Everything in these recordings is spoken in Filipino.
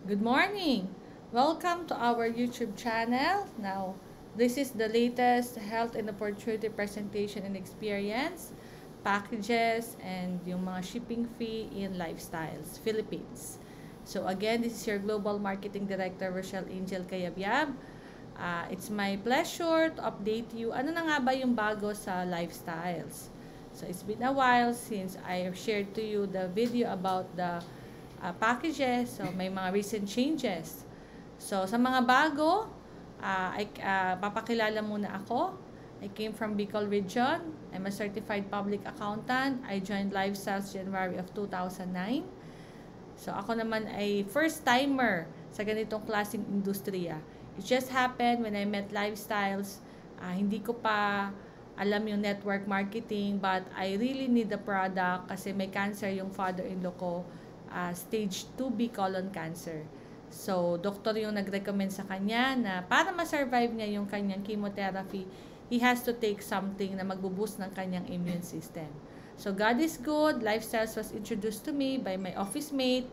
Good morning! Welcome to our YouTube channel. Now, this is the latest health and opportunity presentation and experience, packages, and yung mga shipping fee in Lifestyles, Philippines. So again, this is your Global Marketing Director, Rochelle Angel Cayabyab. It's my pleasure to update you. Ano na nga ba yung bago sa Lifestyles? So it's been a while since I shared to you the video about the packages. So, may mga recent changes. So, sa mga bago, papakilala muna ako. I came from Bicol Region. I'm a certified public accountant. I joined Lifestyles January of 2009. So, ako naman ay first-timer sa ganitong klaseng industriya. It just happened when I met Lifestyles. Hindi ko pa alam yung network marketing, but I really need the product kasi may cancer yung father-in-law ko. Stage 2B colon cancer. So, doktor yung nag-recommend sa kanya na para ma-survive niya yung kanyang chemotherapy, he has to take something na magbo-boost ng kanyang immune system. So, God is good. Lifestyles was introduced to me by my office mate.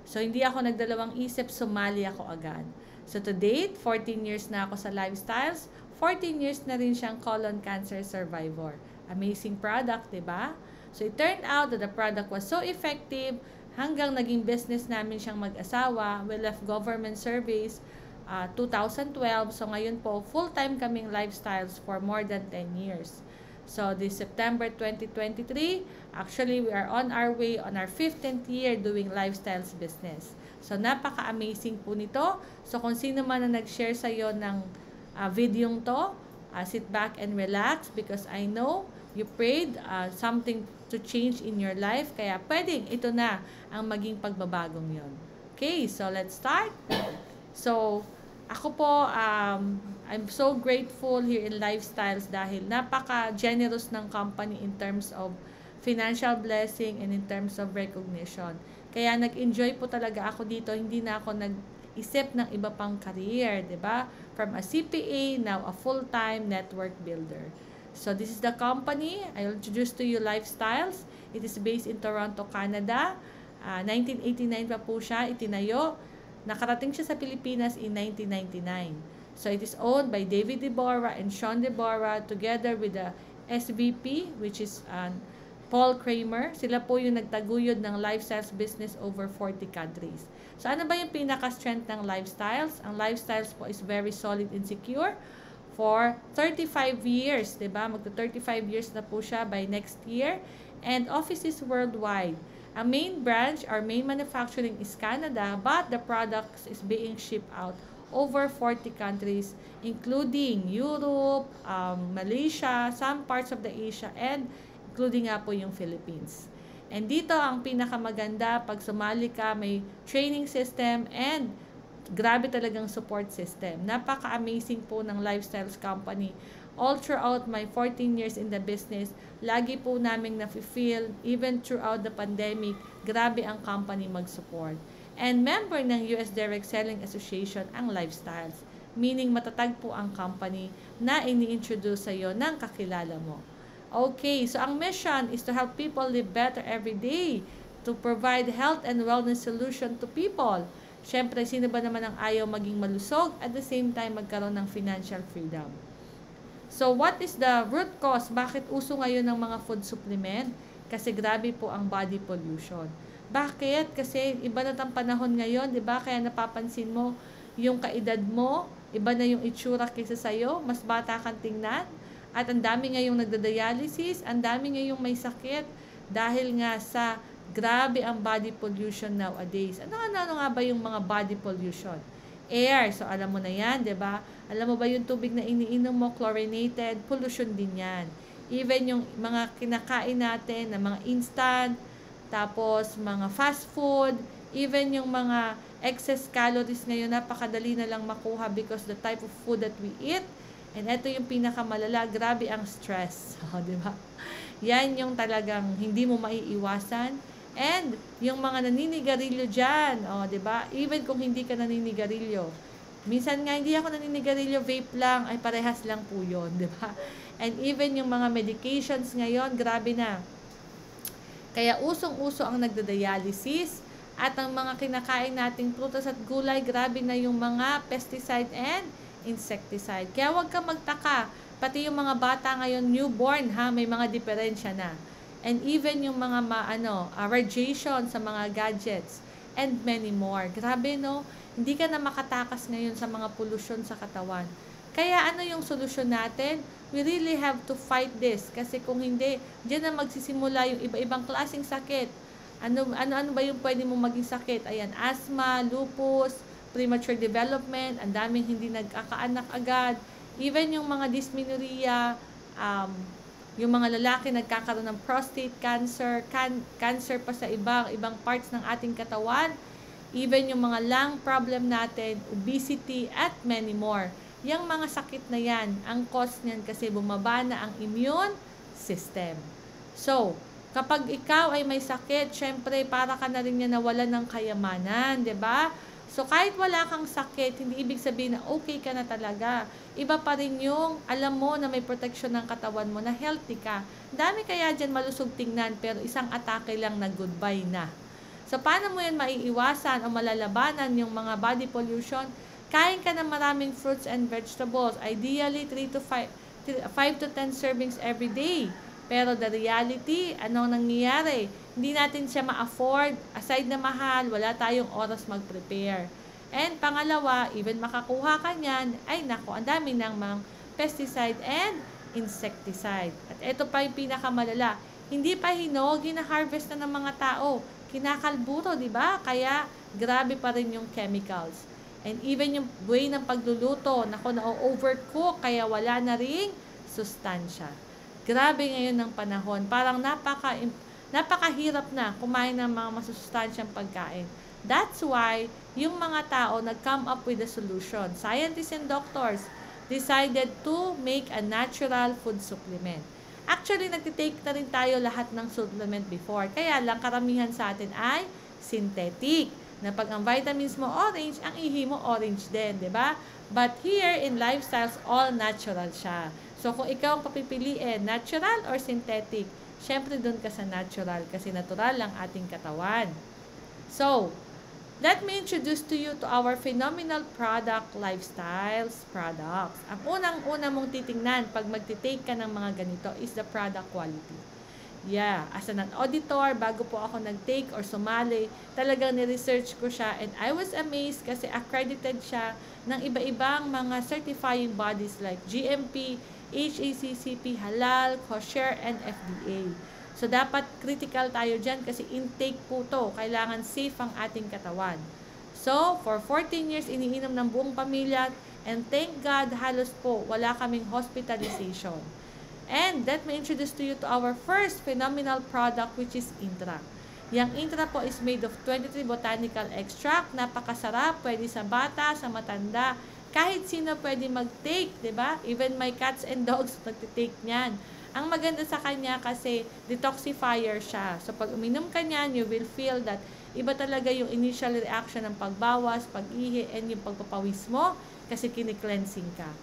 So, hindi ako nagdalawang isip, sumali ako agad. So, to date, 14 years na ako sa Lifestyles. 14 years na rin siyang colon cancer survivor. Amazing product, diba? So, it turned out that the product was so effective hanggang naging business namin siyang mag-asawa. We left government service 2012. So, ngayon po, full-time kaming Lifestyles for more than 10 years. So, this September 2023, actually, we are on our way on our 15th year doing Lifestyles business. So, napaka-amazing po nito. So, kung sino man na nag-share sa'yo ng videong to, sit back and relax because I know you prayed something to change in your life. Kaya pwedeng ito na ang maging pagbabagong yon. Okay, so let's start. So, ako po, I'm so grateful here in Lifestyles dahil napaka-generous ng company in terms of financial blessing and in terms of recognition. Kaya nag-enjoy po talaga ako dito. Hindi na ako nag-isip ng iba pang career, diba? From a CPA, now a full-time network builder. So, this is the company. I'll introduce to you Lifestyles. It is based in Toronto, Canada. 1989 pa po siya itinayo. Nakarating siya sa Pilipinas in 1999. So, it is owned by David Deborah and Sean Deborah together with the SVP, which is Paul Kramer. Sila po yung nagtaguyod ng Lifestyles business over 40 countries. So, ano ba yung pinaka-strength ng Lifestyles? Ang Lifestyles po is very solid and secure for 35 years, diba? Magto-35 years na po siya by next year. And offices worldwide. Ang main branch, our main manufacturing is Canada, but the products is being shipped out over 40 countries, including Europe, Malaysia, some parts of the Asia, and including nga po yung Philippines. And dito, ang pinakamaganda, pag sumali ka, may training system and grabe talagang support system. Napaka-amazing po ng Lifestyles company. All throughout my 14 years in the business, lagi po naming na-feel, even throughout the pandemic, grabe ang company mag-support. And member ng US Direct Selling Association ang Lifestyles. Meaning matatag po ang company na ini-introduce sa'yo ng kakilala mo. Okay, so ang mission is to help people live better every day, to provide health and wellness solution to people. Siyempre, sino ba naman ang ayaw maging malusog at the same time magkaroon ng financial freedom? So, what is the root cause? Bakit uso ngayon ng mga food supplement? Kasi grabe po ang body pollution. Bakit? Kasi iba na ang panahon ngayon, di ba? Kaya napapansin mo, yung kaedad mo, iba na yung itsura kaysa sa'yo, mas bata kang tingnan. At ang dami ngayong nagda-dialysis, ang dami ngayong may sakit dahil nga sa grabe ang body pollution nowadays. Ano nga ba yung mga body pollution? Air. So, alam mo na yan, di ba? Alam mo ba yung tubig na iniinom mo, chlorinated, pollution din yan. Even yung mga kinakain natin na mga instant, tapos mga fast food, even yung mga excess calories ngayon, napakadali na lang makuha because the type of food that we eat. And ito yung pinakamalala, grabe ang stress. Di ba? Yan yung talagang hindi mo maiiwasan. And yung mga naninigarilyo dyan, di ba? Even kung hindi ka naninigarilyo. Minsan nga, hindi ako naninigarilyo, vape lang, ay parehas lang po yun, di ba? And even yung mga medications ngayon, grabe na. Kaya usong-uso ang nagda-dialysis. At ang mga kinakain nating prutas at gulay, grabe na yung mga pesticide and insecticide. Kaya huwag ka magtaka. Pati yung mga bata ngayon, newborn, ha, may mga diferensya na. And even yung mga radiation sa mga gadgets and many more. Grabe, no? Hindi ka na makatakas ngayon sa mga pollution sa katawan. Kaya ano yung solusyon natin? We really have to fight this. Kasi kung hindi, diyan na magsisimula yung iba-ibang klaseng sakit. Ano ba yung pwede mong maging sakit? Ayan, asthma, lupus, premature development, ang daming hindi nagkakaanak agad. Even yung mga dysmenorrhea, yung mga lalaki nagkakaroon ng prostate cancer, cancer pa sa ibang parts ng ating katawan. Even yung mga lung problem natin, obesity, at many more. Yung mga sakit na yan, ang cause niyan kasi bumaba na ang immune system. So, kapag ikaw ay may sakit, syempre para ka na rin niya nawalan ng kayamanan, 'di ba? So, kahit wala kang sakit, hindi ibig sabihin na okay ka na talaga. Iba pa rin yung alam mo na may protection ng katawan mo, na healthy ka. Dami kaya dyan malusog tingnan, pero isang atake lang na goodbye na. So, paano mo yan maiiwasan o malalabanan yung mga body pollution? Kain ka ng maraming fruits and vegetables. Ideally, 5 to 10 servings every day. Pero the reality, anong nangyayari? Hindi natin siya ma-afford. Aside na mahal, wala tayong oras mag-prepare. And pangalawa, even makakuha ka niyan, ay nako, ang dami ng mga pesticide and insecticide. At ito pa yung pinakamalala. Hindi pa hinog, hina-harvest na ng mga tao. Kinakalburo, di ba? Kaya grabe pa rin yung chemicals. And even yung way ng pagluluto, nako, na-overcook, kaya wala na ring sustansya. Grabe ngayon ng panahon. Parang napakahirap na kumain ng mga masusustansyang pagkain. That's why yung mga tao nag-come up with a solution. Scientists and doctors decided to make a natural food supplement. Actually, nagtitake na rin tayo lahat ng supplement before. Kaya lang karamihan sa atin ay synthetic. Na pag ang vitamins mo orange, ang ihi mo orange din, di ba? But here in lifestyles, all natural siya. So, kung ikaw ang papipiliin, natural or synthetic, syempre dun ka sa natural kasi natural lang ating katawan. So, let me introduce to you to our phenomenal product, lifestyles products. Ang unang-una mong titingnan pag magtitake ka ng mga ganito is the product quality. Yeah, as an auditor, bago po ako nag-take or sumali, talagang ni-research ko siya and I was amazed kasi accredited siya ng iba-ibang mga certifying bodies like GMP, HACCP, Halal, Kosher, and FDA. So, dapat critical tayo dyan kasi intake po to. Kailangan safe ang ating katawan. So, for 14 years, iniinom ng buong pamilya and thank God, halos po, wala kaming hospitalization. And let me introduce to you to our first phenomenal product which is Intra. Yang Intra po is made of 23 botanical extract. Napakasarap, pwede sa bata, sa matanda. Kahit sino pwede mag-take, di ba? Even my cats and dogs nagtitake niyan. Ang maganda sa kanya kasi detoxifier siya. So pag uminom ka niyan, you will feel that iba talaga yung initial reaction ng pagbawas, pag-ihi, and yung pagpapawis mo kasi kini-cleansing ka.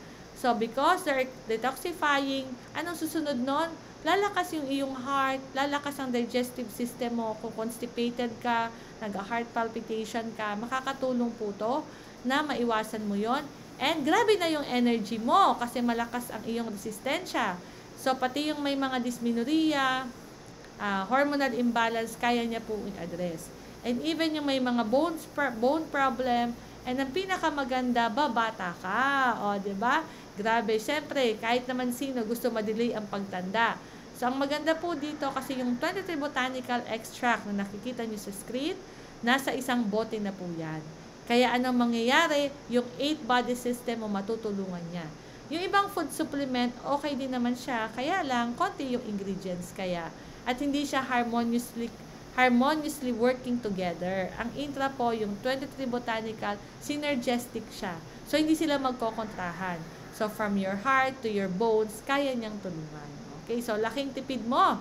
So, because they're detoxifying, anong susunod nun? Lalakas yung iyong heart, lalakas ang digestive system mo. Kung constipated ka, nag-heart palpitation ka, makakatulong po to na maiwasan mo yon. And grabe na yung energy mo kasi malakas ang iyong resistensya. So, pati yung may mga dysmenorrhea, hormonal imbalance, kaya niya po i-address. And even yung may mga bone problem, and ang pinakamaganda, babata ka. O, diba? Grabe, syempre, kahit naman sino gusto ma-delay ang pagtanda. So, ang maganda po dito kasi yung 23 botanical extract na nakikita nyo sa screen, nasa isang bote na po yan. Kaya anong mangyayari, yung 8 body system mo matutulungan niya. Yung ibang food supplement, okay din naman siya, kaya lang, konti yung ingredients kaya. At hindi siya harmoniously working together. Ang Intra po, yung 23 botanical, synergistic siya. So, hindi sila magkokontrahan. So, from your heart to your bones, kaya niyang tulungan. Okay, so laking tipid mo.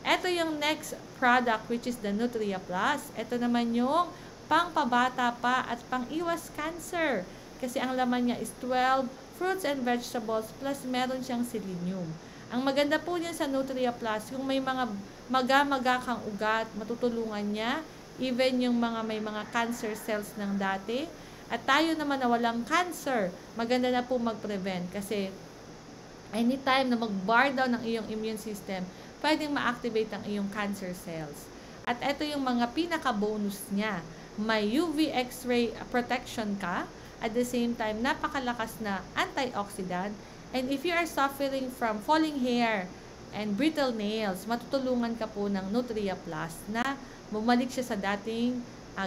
Ito yung next product which is the Nutria Plus. Ito naman yung pangpabata pa at pang-iwas cancer. Kasi ang laman niya is 12 fruits and vegetables plus meron siyang selenium. Ang maganda po niya sa Nutria Plus, kung may mga maga-maga kang ugat, matutulungan niya. even yung mga may mga cancer cells ng dati. At tayo naman na walang cancer, maganda na po mag-prevent kasi anytime na mag-bar down ng iyong immune system, pwedeng ma-activate ang iyong cancer cells. At ito yung mga pinaka-bonus niya. May UV X-ray protection ka, at the same time, napakalakas na antioxidant. And if you are suffering from falling hair and brittle nails, matutulungan ka po ng Nutria Plus na bumalik siya sa dating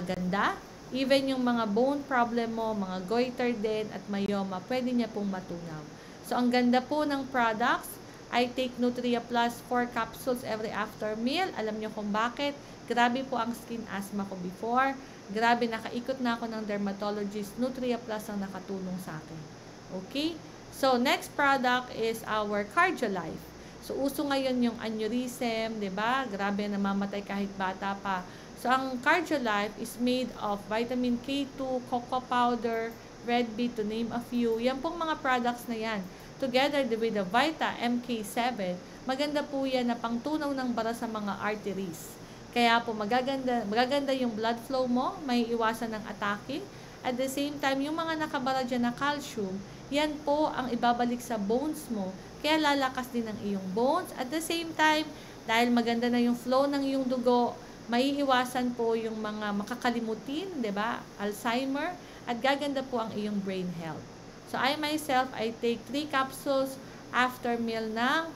ganda. Even yung mga bone problem mo, mga goiter din at myoma, pwede niya pong matunaw. So, ang ganda po ng products. I take Nutria Plus 4 capsules every after meal. Alam niyo kung bakit. Grabe po ang skin asthma ko before. Grabe, nakaikot na ako ng dermatologist. Nutria Plus ang nakatulong sa akin. Okay? So, next product is our Cardiolife. So, uso ngayon yung aneurysm, 'di ba? Grabe, namamatay kahit bata pa. So, ang Cardiolife is made of vitamin K2, cocoa powder, red beet, to name a few. Yan pong mga products na yan. Together with the Vita MK7, maganda po yan na pangtunaw ng bara sa mga arteries. Kaya po magaganda yung blood flow mo, may iwasan ng atake. At the same time, yung mga nakabara dyan na calcium, yan po ang ibabalik sa bones mo. Kaya lalakas din ang iyong bones. At the same time, dahil maganda na yung flow ng iyong dugo, maiiwasan po yung mga makakalimutin, 'di ba? Alzheimer, at gaganda po ang iyong brain health. So I myself, I take 3 capsules after meal ng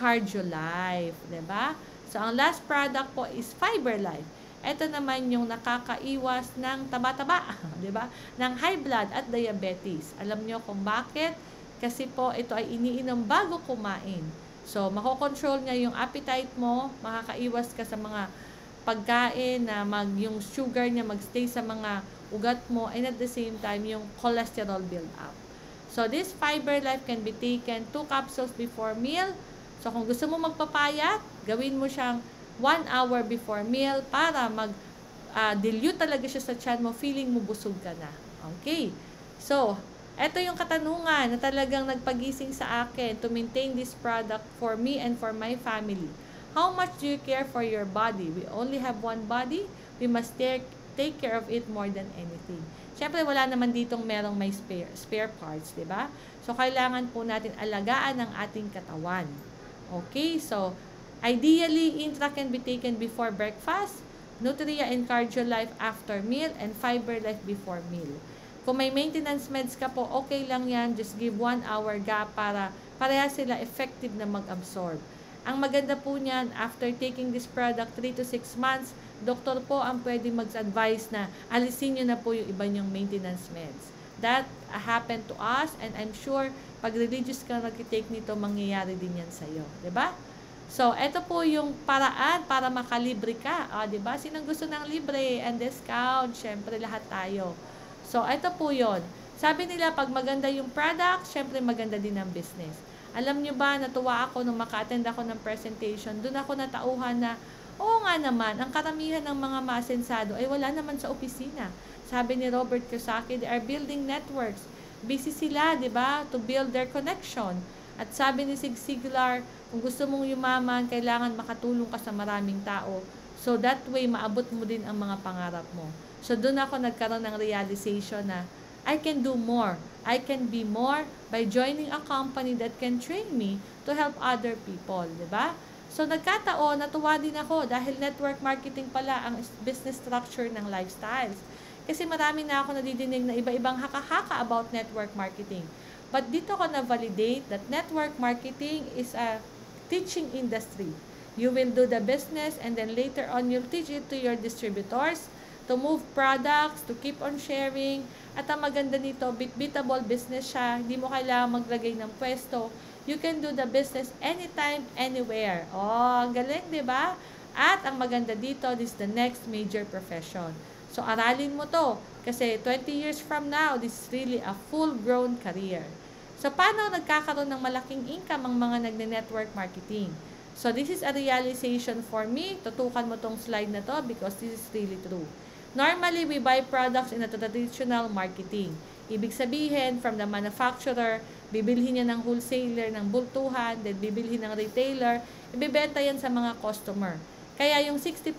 Cardiolife, 'di ba? So ang last product po is FiberLife. Ito naman yung nakakaiwas ng taba-taba, 'di ba? Ng high blood at diabetes. Alam niyo kung bakit? Kasi po ito ay iniinom bago kumain. So makokontrol niya yung appetite mo, makakaiwas ka sa mga pagkain na yung sugar niya magstay sa mga ugat mo, and at the same time yung cholesterol build up. So this FiberLife can be taken 2 capsules before meal. So kung gusto mo magpapayat, gawin mo siyang 1 hour before meal para dilute talaga siya sa tiyan mo, feeling mo busog ka na. Okay. So, eto yung katanungan na talagang nagpagising sa akin to maintain this product for me and for my family. How much do you care for your body? We only have one body. We must take care of it more than anything. Siyempre, wala naman ditong merong may spare parts, di ba? So, kailangan po natin alagaan ang ating katawan. Okay, so, ideally, Intra can be taken before breakfast, Nutria and Cardiolife after meal, and FiberLife before meal. Kung may maintenance meds ka po, okay lang yan. Just give 1 hour gap para pareha sila effective na mag-absorb. Ang maganda po niyan, after taking this product 3 to 6 months, doktor po ang pwede mag-advise na alisin nyo na po yung iba nyong maintenance meds. That happened to us, and I'm sure pag religious ka nag-take nito, mangyayari din yan sa'yo. Diba? So, ito po yung paraan para makalibre ka. Diba? Sinong gusto ng libre and discount? Siyempre, lahat tayo. So, ito po yon. Sabi nila, pag maganda yung product, siyempre maganda din ang business. Alam nyo ba, natuwa ako nung maka-attend ako ng presentation. Doon ako natauhan na, oo nga naman, ang karamihan ng mga masensado ay wala naman sa opisina. Sabi ni Robert Kiyosaki, they are building networks. Busy sila, di ba, to build their connection. At sabi ni Zig Ziglar, kung gusto mong yumaman, kailangan makatulong ka sa maraming tao. So that way, maabot mo din ang mga pangarap mo. So doon ako nagkaroon ng realization na, I can do more. I can be more by joining a company that can train me to help other people, di ba? So, nagkataon, natuwa din ako dahil network marketing pala ang business structure ng Lifestyles. Kasi marami na ako nadidinig na iba-ibang haka-haka about network marketing. But dito ko na-validate that network marketing is a teaching industry. You will do the business and then later on, you'll teach it to your distributors to move products, to keep on sharing. At ang maganda nito, beatable business siya. Hindi mo kailangan maglagay ng pwesto. You can do the business anytime, anywhere. Oh, ang galing, di ba? At ang maganda dito, this is the next major profession. So, aralin mo to. Kasi 20 years from now, this is really a full-grown career. So, paano nagkakaroon ng malaking income ang mga nagne-network marketing? So, this is a realization for me. Tutukan mo tong slide na to because this is really true. Normally, we buy products in a traditional marketing. Ibig sabihin, from the manufacturer, bibilhin niya ng wholesaler ng bultuhan, then bibilhin ng retailer, ibibenta yan sa mga customer. Kaya yung 60%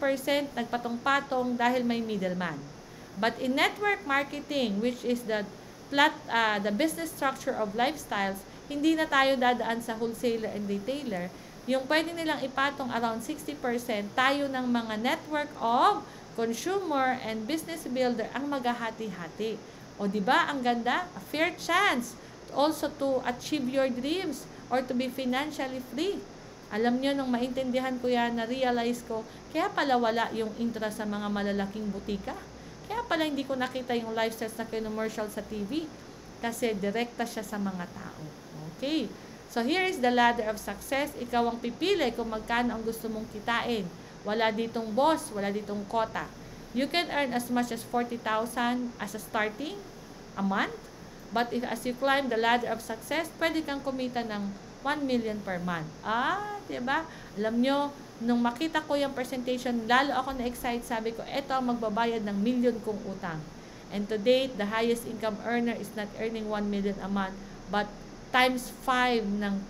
nagpatong-patong dahil may middleman. But in network marketing, which is the business structure of lifestyles, hindi na tayo dadaan sa wholesaler and retailer. Yung pwede nilang ipatong around 60%, tayo ng mga network of consumer and business builder ang maghahati-hati. O di ba ang ganda? A fair chance also to achieve your dreams or to be financially free. Alam nyo, nung maintindihan ko yan, na-realize ko, kaya pala wala yung interest sa mga malalaking butika. Kaya pala hindi ko nakita yung lifestyles na commercial sa TV. Kasi direkta siya sa mga tao. Okay. So, here is the ladder of success. Ikaw ang pipili kung magkano ang gusto mong kitain. Wala ditong boss, wala ditong quota. You can earn as much as 40,000 as a starting a month. But if as you climb the ladder of success, pwede kang kumita ng 1 million per month. Diba? Alam nyo, nung makita ko yung presentation, lalo ako na-excite. Sabi ko, eto ang magbabayad ng million kong utang. And to date, the highest income earner is not earning 1 million a month, but times 5 ng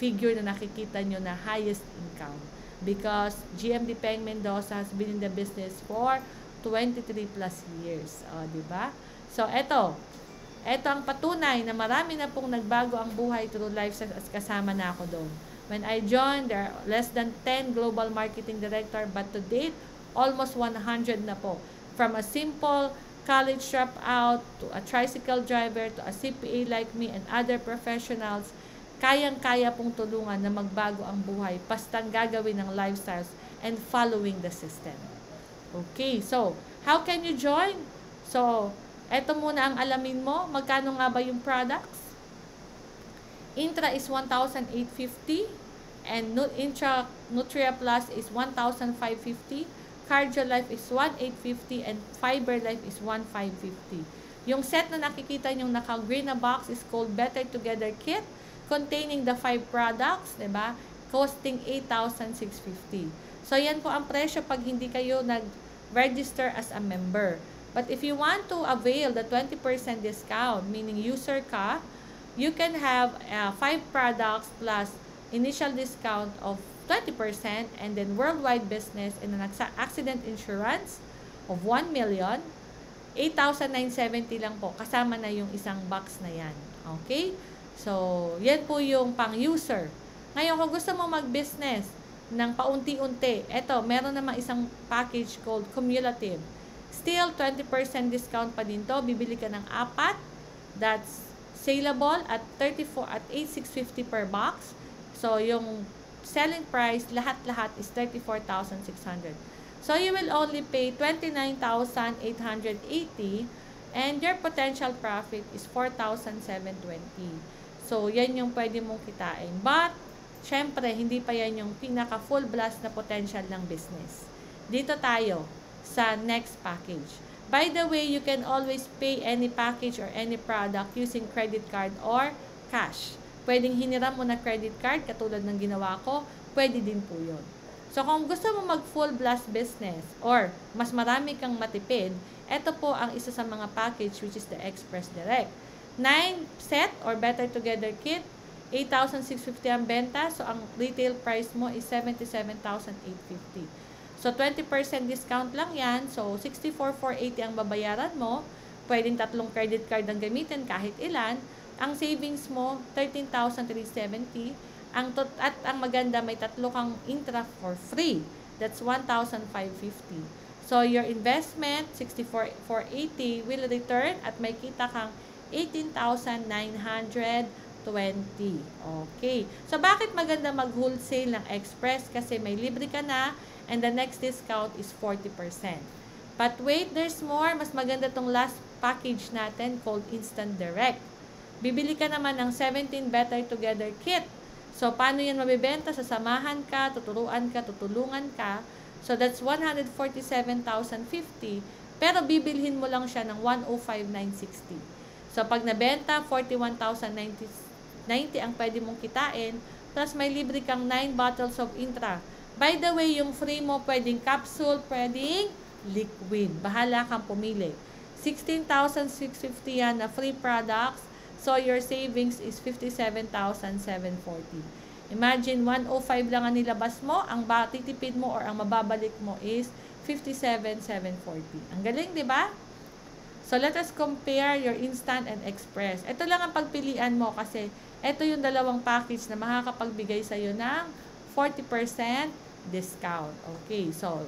figure na nakikita nyo na highest income. Because GMD Peng Mendoza has been in the business for 23 plus years. Diba? So, eto ang patunay na marami na pong nagbago ang buhay through lifestyle as kasama na ako doon. When I joined, there are less than 10 global marketing director, but to date, almost 100 na po. From a simple college dropout to a tricycle driver to a CPA like me and other professionals, kayang-kaya pong tulungan na magbago ang buhay bastang gagawin ng lifestyles and following the system. Okay, so, how can you join? So, eto muna ang alamin mo. Magkano nga ba yung products? Intra is 1,850 and Intra Nutria Plus is 1,550. Cardio Life is 1,850 and Fiber Life is 1,550. Yung set na nakikita yung naka-green na box is called Better Together Kit containing the 5 products, diba? Costing 8,650. So, yan po ang presyo pag hindi kayo nag-register as a member. But if you want to avail the 20% discount, meaning user ka, you can have 5 products plus initial discount of 20% and then worldwide business and an accident insurance of 1 million, 8,970 lang po. Kasama na yung isang box na yan. Okay? So, yan po yung pang-user. Ngayon, kung gusto mo mag-business ng paunti-unti, eto, meron namang isang package called cumulative. Still, 20% discount pa din to. Bibili ka ng 4. That's saleable at 8,650 per box. So, yung selling price, lahat-lahat is 34,600. So, you will only pay 29,880 and your potential profit is 4,720. So, yan yung pwede mong kitain. But, syempre, hindi pa yan yung pinaka full blast na potential ng business. Dito tayo sa next package. By the way, you can always pay any package or any product using credit card or cash. Pwedeng hiniram mo na credit card, katulad ng ginawa ko, pwede din po yun. So, kung gusto mo mag full blast business or mas marami kang matipid, ito po ang isa sa mga package which is the Express Direct. 9 set or Better Together Kit, 8,650 ang benta. So, ang retail price mo is 77,850. So, 20% discount lang yan. So, 64,480 ang babayaran mo. Pwedeng 3 credit card ang gamitin kahit ilan. Ang savings mo, 13,370. At ang maganda, may 3 kang intra for free. That's 1,550. So, your investment, 64,480, will return at may kita kang 18,920. Okay. So, bakit maganda mag-wholesale ng Express? Kasi may libre ka na and the next discount is 40%. But wait, there's more. Mas maganda tong last package natin called Instant Direct. Bibili ka naman ng 17 Better Together Kit. So, paano yan mabibenta? Sasamahan ka, tuturuan ka, tutulungan ka. So, that's 147,050. Pero, bibilhin mo lang siya ng 105,960. So, pag nabenta, 41,090 ang pwede mong kitain. Plus, may libre kang 9 bottles of Intra. By the way, yung free mo, pwedeng capsule, pwedeng liquid. Bahala kang pumili. 16,650 yan na free products. So, your savings is 57,740. Imagine, 105 lang ang nilabas mo, ang titipid mo or ang mababalik mo is 57,740. Ang galing, di ba? So, let us compare your instant and express. Ito lang ang pagpilian mo kasi ito yung dalawang package na makakapagbigay sa'yo ng 40% discount. Okay, so,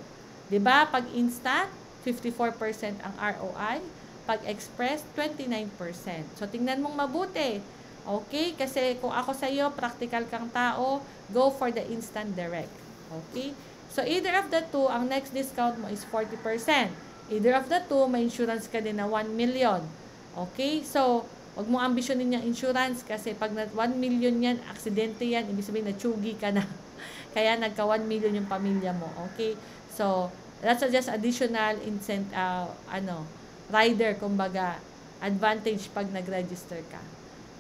di ba, pag instant, 54% ang ROI. Pag express, 29%. So, tingnan mong mabuti. Okay, kasi kung ako sa'yo, practical kang tao, go for the instant direct. Okay, so either of the two, ang next discount mo is 40%. Either of the two, may insurance ka din na 1 million. Okay? So, wag mo ambisyonin yung insurance kasi pag 1 million yan, aksidente yan, ibig sabihin na-chugi ka na. Kaya nagka 1 million yung pamilya mo. Okay? So, that's just additional rider, kumbaga, advantage pag nag-register ka.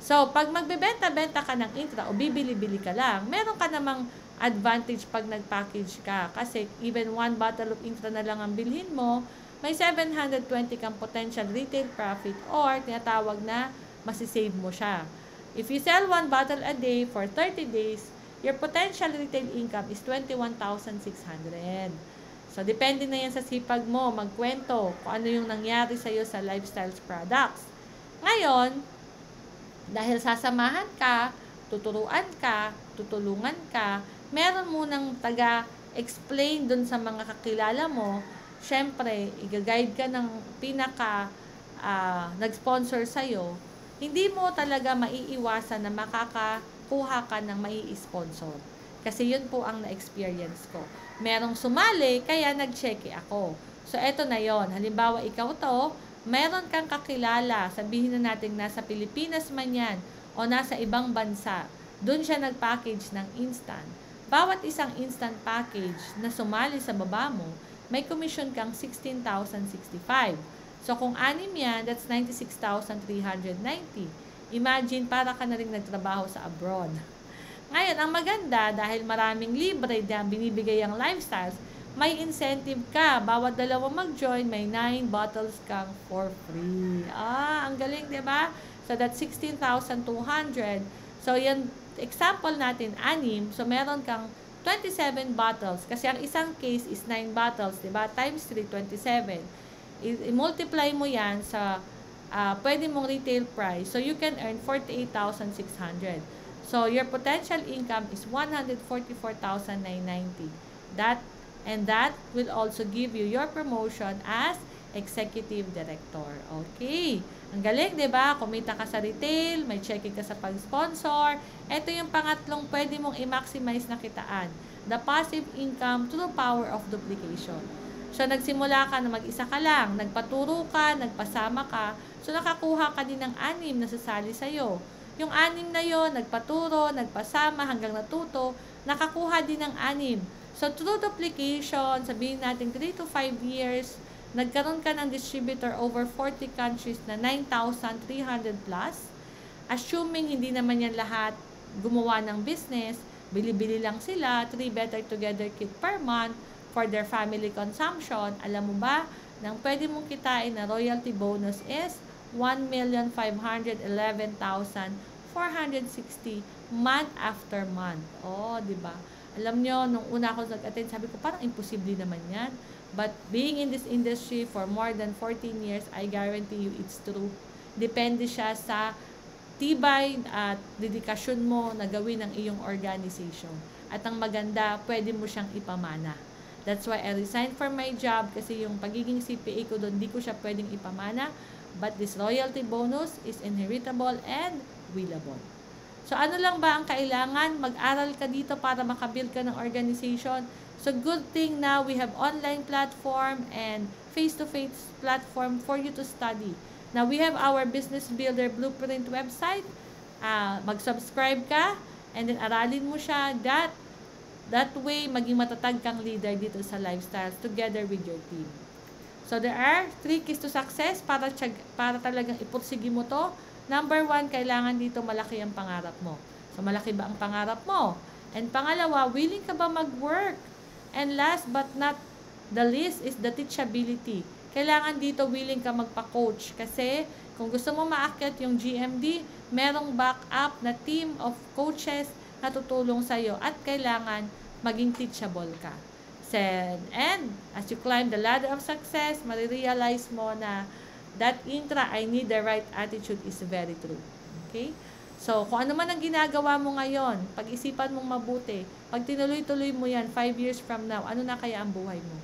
So, pag magbebenta-benta ka ng intra o bibili-bili ka lang, meron ka namang advantage pag nag-package ka. Kasi even 1 bottle of intra na lang ang bilhin mo, may 720 kang potential retail profit or tinatawag na masisave mo siya. If you sell 1 bottle a day for 30 days, your potential retail income is 21,600. So, depende na yan sa sipag mo, magkwento kung ano yung nangyari sa'yo sa lifestyle products. Ngayon, dahil sasamahan ka, tuturuan ka, tutulungan ka, meron munang taga-explain dun sa mga kakilala mo. Siyempre, i-guide ka ng nag-sponsor sa'yo, hindi mo talaga maiiwasan na makakakuha ka ng mai-sponsor. Kasi yun po ang na-experience ko. Merong sumali, kaya nag-check ako. So, eto na yon. Halimbawa, ikaw to, meron kang kakilala, sabihin na natin nasa Pilipinas man yan, o nasa ibang bansa, dun siya nag-package ng instant. Bawat isang instant package na sumali sa baba mo, may commission kang 16,065. So, kung 6 yan, that's 96,390. Imagine, para ka na rin nagtrabaho sa abroad. Ngayon, ang maganda, dahil maraming libre na binibigay ang lifestyles, may incentive ka. Bawat dalawa mag-join, may 9 bottles kang for free. Ang galing, di ba? So, that's 16,200. So, yan, example natin, 6. So, meron kang 27 bottles. Kasi ang isang case is 9 bottles, diba? Times 3, 27. I-multiply mo yan sa pwede mong retail price. So, you can earn 48,600. So, your potential income is 144,990. That will also give you your promotion as executive director. Okay. Ang galing, diba? Kumita ka sa retail, may checking ka sa pag-sponsor. Ito yung pangatlong pwede mong i-maximize na kitaan. The passive income through the power of duplication. So, nagsimula ka na mag-isa ka lang, nagpaturo ka, nagpasama ka, so nakakuha ka din ng 6 na sasali sa'yo. Yung 6 na yon, nagpaturo, nagpasama, hanggang natuto, nakakuha din ng 6. So, through duplication, sabihin natin 3 to 5 years, nagkaroon ka ng distributor over 40 countries na 9,300 plus. Assuming hindi naman yan lahat gumawa ng business, bili-bili lang sila, 3 Better Together kit per month for their family consumption. Alam mo ba, nang pwede mong kitain na royalty bonus is 1,511,460 month after month. Di ba? Alam nyo, nung una ako nag-attend, sabi ko, parang imposible naman yan. But being in this industry for more than 14 years, I guarantee you it's true. Depende siya sa tibay at dedikasyon mo na gawin ng iyong organization. At ang maganda, pwede mo siyang ipamana. That's why I resigned from my job kasi yung pagiging CPA ko doon, di ko siya pwedeng ipamana. But this royalty bonus is inheritable and willable. So, ano lang ba ang kailangan? Mag-aral ka dito para makabuild ka ng organization. So, good thing now we have online platform and face-to-face platform for you to study. Now, we have our Business Builder Blueprint website. Mag-subscribe ka and then aralin mo siya. That way, maging matatag kang leader dito sa Lifestyles together with your team. So, there are 3 keys to success para talagang ipursige mo to. Number 1, kailangan dito malaki ang pangarap mo. So, malaki ba ang pangarap mo? And pangalawa, willing ka ba mag-work? And last but not the least is the teachability. Kailangan dito willing ka magpa-coach kasi kung gusto mo maakyat yung GMD, merong backup na team of coaches na tutulong sa'yo at kailangan maging teachable ka. And as you climb the ladder of success, marirealize mo na that intra, I need the right attitude is very true. Okay? So, kung ano man ang ginagawa mo ngayon, pag-isipan mong mabuti, pag tinuloy-tuloy mo yan, 5 years from now, ano na kaya ang buhay mo?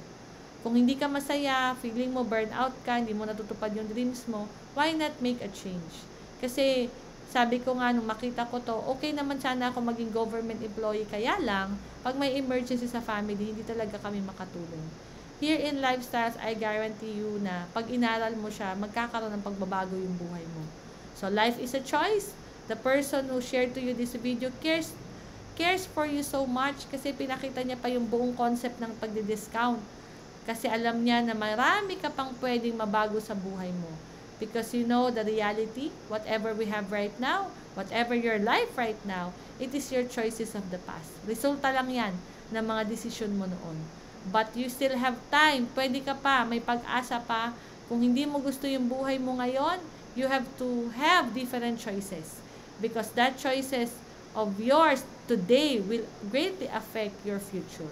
Kung hindi ka masaya, feeling mo burnout ka, hindi mo natutupad yung dreams mo, why not make a change? Kasi, sabi ko nga, nung makita ko to, okay naman sana ako maging government employee, kaya lang, pag may emergency sa family, hindi talaga kami makatulong. Here in Lifestyles, I guarantee you na pag inaral mo siya, magkakaroon ng pagbabago yung buhay mo. So, life is a choice. The person who shared to you this video cares for you so much kasi pinakita niya pa yung buong concept ng pagdi-discount. Kasi alam niya na marami ka pang pwedeng mabago sa buhay mo. Because you know the reality, whatever we have right now, whatever your life right now, it is your choices of the past. Resulta lang yan ng mga desisyon mo noon. But you still have time. Pwede ka pa, may pag-asa pa. Kung hindi mo gusto yung buhay mo ngayon, you have to have different choices. Because that choices of yours today will greatly affect your future.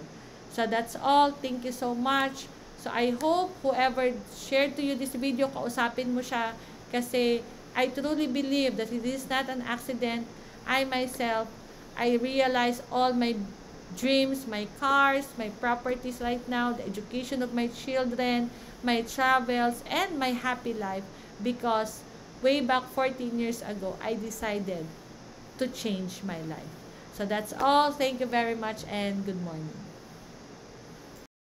So that's all. Thank you so much. So I hope whoever shared to you this video, kausapin mo siya kasi I truly believe that it is not an accident. I myself, I realize all my dreams, my cars, my properties right now, the education of my children, my travels, and my happy life because way back 14 years ago, I decided to change my life. So that's all. Thank you very much and good morning.